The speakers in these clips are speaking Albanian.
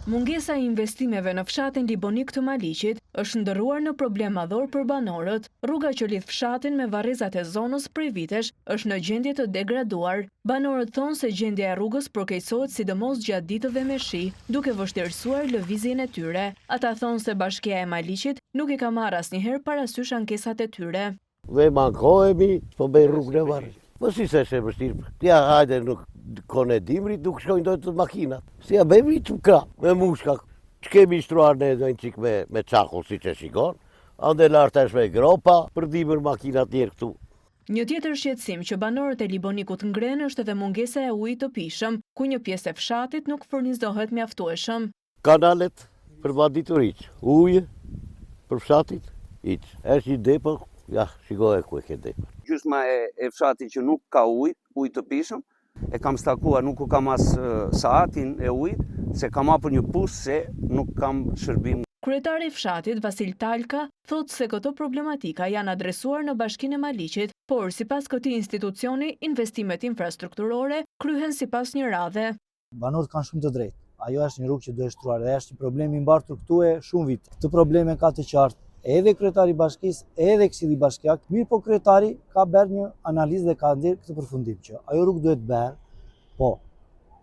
Mungesa e investimeve në fshatin Libonik të Maliqit është ndërruar në problem madhor për banorët. Rruga që lidh fshatin me varrezat e zonës prej vitesh është në gjendje të degraduar. Banorët thonë se gjendja e rrugës përkeqësohet sidomos gjatë ditëve me shi, duke vështirësuar lëvizjen e tyre. Ata thonë se Bashkia e Maliqit nuk i ka marrë asnjëherë parasysh ankesat e tyre. Dhe mankohemi, po bëj rrugën e varrit. Po si se është e vështirë. Tja hajde nuk kone dimrit nuk shkojnë dojtë të makinat. Si ja bëjmë i të kra, me mushka. Që kemi shtruar në dojnë qik me qakull si që shikon. Ande lartë është me gropa, për dimër makinat njerë këtu. Një tjetër shqetësim që banorët e Libonikut ngrenë është edhe mungesa e ujit të pishëm, ku një pjesë e fshatit nuk furnizohet mjaftueshëm. Kanalet për banditurit, ujë për fshatit, është një depo, ja, shikoj e ku e ke depo. Gjysma e fshatit që nuk ka ujë të pishëm, e kam stakuar, nuk u kam as saatin e ujit, se kam hapur një pusë se nuk kam shërbim. Kryetari i fshatit, Vasil Talka, thotë se këto problematika janë adresuar në Bashkinë e Maliqit, por sipas këtij institucioni, investimet infrastrukturore kryhen sipas një radhe. Banorët kanë shumë të drejtë. Ajo është një rrugë që duhet shtruar dhe është një problem i mbartur këtu e shumë vite. Këtë probleme ka të qartë edhe kryetari i bashkisë, edhe Këshilli Bashkiak, mirë po kryetari ka bërë një analizë dhe ka ndirë këtë përfundim që ajo rrugë duhet bërë, po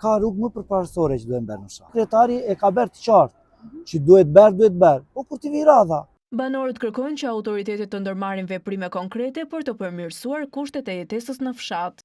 ka rrugë më përparësore që duhet bërë në fshat. Kryetari e ka bërë të qartë që duhet bërë, po kur t'i vi radha. Banorët kërkojnë që autoritetet të ndërmarrin veprime konkrete për të përmirësuar kushtet e jetesës në fshat.